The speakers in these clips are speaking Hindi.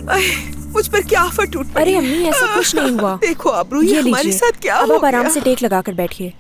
मुझ पर क्या आफत टूट पड़ी। अरे अम्मी ऐसा कुछ नहीं हुआ। देखो आबरू, ये हमारे साथ क्या अब हो आप आराम गया? से टेक लगा कर बैठिए।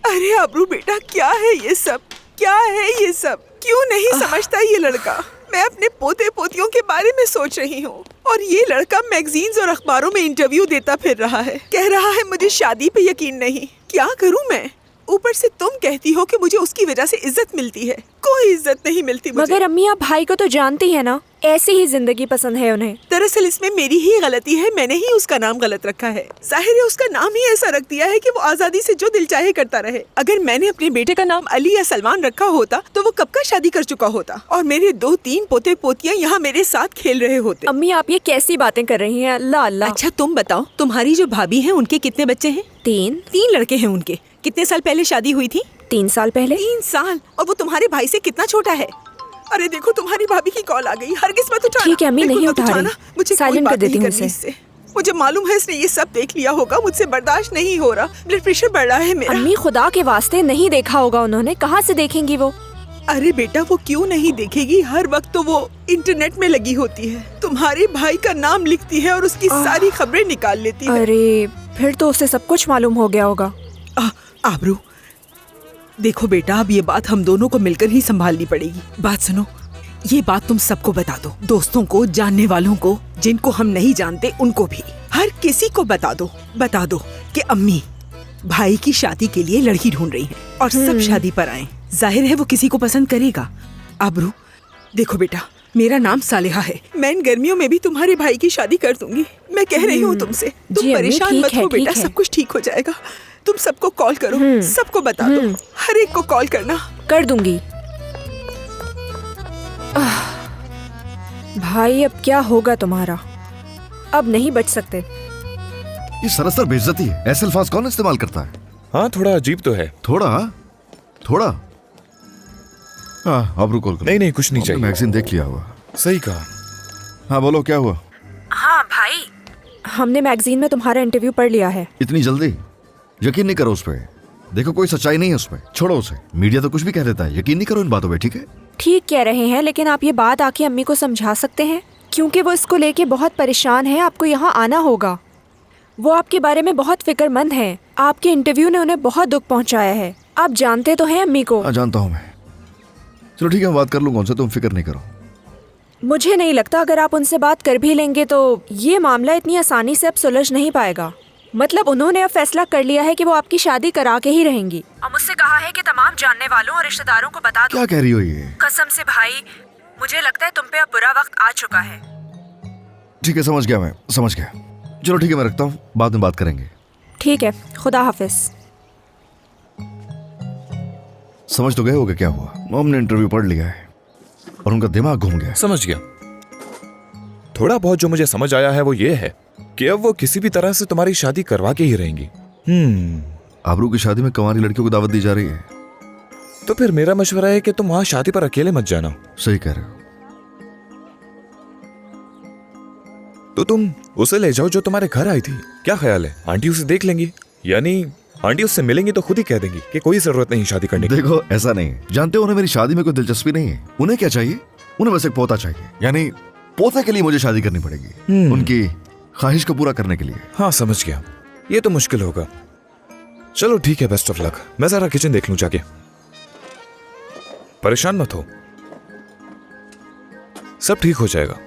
अरे आबरू बेटा, क्या है ये सब? क्या है ये सब? क्यों नहीं समझता ये लड़का? मैं अपने पोते पोतियों के बारे में सोच रही हूँ और ये लड़का मैगजीन्स और अखबारों में इंटरव्यू देता फिर रहा है, कह रहा है मुझे शादी पे यकीन नहीं। क्या करूँ मैं? ऊपर से तुम कहती हो कि मुझे उसकी वजह से इज्जत मिलती है। कोई इज्जत नहीं मिलती मुझे। मगर अम्मी आप भाई को तो जानती है ना, ऐसी ही जिंदगी पसंद है उन्हें। दरअसल इसमें मेरी ही गलती है, मैंने ही उसका नाम गलत रखा है। जाहिर है उसका नाम ही ऐसा रख दिया है कि वो आजादी से जो दिल चाहे करता रहे। अगर मैंने अपने बेटे का नाम अली या सलमान रखा होता तो वो कब का शादी कर चुका होता और मेरे 2-3 पोते पोतियाँ यहाँ मेरे साथ खेल रहे होते। अम्मी आप ये कैसी बातें कर रही हैं? अल्लाह अल्लाह। अच्छा तुम बताओ, तुम्हारी जो भाभी है उनके कितने बच्चे हैं? 3 लड़के हैं उनके। कितने साल पहले शादी हुई थी? 3 साल पहले। 3 साल। और वो तुम्हारे भाई से कितना छोटा है? अरे देखो तुम्हारी भाभी की कॉल आ गई, हरगिज़ मत उठाना। ठीक है अम्मी, बिल्कुल नहीं मत उठा रही। उठाना। मुझे साइलेंट कर देती हूँ इसे। इसे। मुझे मालूम है इसने ये सब देख लिया होगा, मुझसे बर्दाश्त नहीं हो रहा, ब्लड प्रेशर बढ़ रहा है मेरा। अम्मी खुदा के वास्ते नहीं देखा होगा उन्होंने, कहाँ से देखेंगी वो? अरे बेटा वो क्यों नहीं देखेगी, हर वक्त तो वो इंटरनेट में लगी होती है, तुम्हारे भाई का नाम लिखती है और उसकी सारी खबरें निकाल लेती है। अरे फिर तो उसे सब कुछ मालूम हो गया होगा। आबरू देखो बेटा, अब ये बात हम दोनों को मिलकर ही संभालनी पड़ेगी। बात सुनो, ये बात तुम सबको बता दो, दोस्तों को, जानने वालों को, जिनको हम नहीं जानते उनको भी, हर किसी को बता दो कि अम्मी भाई की शादी के लिए लड़की ढूंढ रही हैं और सब शादी पर आए। जाहिर है वो किसी को पसंद करेगा। आबरू देखो बेटा, मेरा नाम सालेहा है, मैं इन गर्मियों में भी तुम्हारे भाई की शादी कर दूंगी। मैं कह रही हूँ तुमसे, तुम परेशान मत हो बेटा, सब कुछ ठीक हो जाएगा। तुम सबको कॉल करो, सबको बता दो, हर एक को कॉल करना। कर दूंगी। भाई अब क्या होगा तुम्हारा? अब नहीं बच सकते। ये सरासर बेइज्जती है। ऐसे अल्फाज कौन इस्तेमाल करता है? हाँ थोड़ा अजीब तो है। थोड़ा हाँ, आबरू कॉल करो। नहीं कुछ नहीं चाहिए। मैगजीन देख लिया हुआ। सही कहा। हाँ बोलो, क्या हुआ? हाँ भाई, हमने मैगजीन में तुम्हारा इंटरव्यू पढ़ लिया है। इतनी जल्दी? यकीन नहीं करो उस पे। देखो कोई सच्चाई नहीं है उसमें, छोड़ो उसे। मीडिया तो कुछ भी कह देता है, यकीन नहीं करो इन बातों पे, ठीक है? ठीक कह रहे हैं, लेकिन आप ये बात आके अम्मी को समझा सकते हैं, क्योंकि वो इसको लेके बहुत परेशान है। आपको यहाँ आना होगा। वो आपके बारे में बहुत फिक्रमंद हैं। आपके इंटरव्यू ने उन्हें बहुत दुख पहुँचाया है। आप जानते तो हैं अम्मी को। हाँ जानता हूँ मैं। चलो ठीक है, बात कर लूंगा उनसे, तुम फिक्र नहीं करो। मुझे नहीं लगता अगर आप उनसे बात कर भी लेंगे तो ये मामला इतनी आसानी से अब सुलझ नहीं पाएगा। मतलब उन्होंने अब फैसला कर लिया है कि वो आपकी शादी करा के ही रहेंगी। और मुझसे कहा है कि तमाम जानने वालों और रिश्तेदारों को बता दो। क्या कह रही हो ये? कसम से भाई, मुझे लगता है तुम पे अब बुरा वक्त आ चुका है। ठीक है, समझ गया, मैं समझ गया। चलो ठीक है, मैं रखता हूँ, बाद में बात करेंगे। ठीक है, खुदा हाफिज। समझ तो गए होगे क्या हुआ? हमने इंटरव्यू पढ़ लिया है और उनका दिमाग घूम गया। समझ गया। थोड़ा बहुत जो मुझे समझ आया है वो ये है कि अब वो किसी भी तरह से तुम्हारी शादी करवा के ही रहेंगी। आबरू की शादी में कंवारी लड़कियों को दावत दी जा रही है। तो फिर मेरा मशवरा है कि तुम वहां शादी पर अकेले मत जाना। सही कह रहे हो। तो तुम उसे ले जाओ जो तुम्हारे घर आई थी। क्या ख्याल है? आंटी उसे देख लेंगी, यानी आंटी उससे मिलेंगी तो खुद ही कह देंगी कि कोई जरूरत नहीं शादी करने की। देखो ऐसा नहीं है, जानते हो उन्हें मेरी शादी में कोई दिलचस्पी नहीं है। उन्हें क्या चाहिए? उन्हें बस एक पोता चाहिए, यानी पोते के लिए मुझे शादी करनी पड़ेगी, उनकी ख्वाहिश को पूरा करने के लिए। हाँ समझ गया, ये तो मुश्किल होगा। चलो ठीक है, बेस्ट ऑफ लक। मैं जरा किचन देख लूं जाके। परेशान मत हो, सब ठीक हो जाएगा।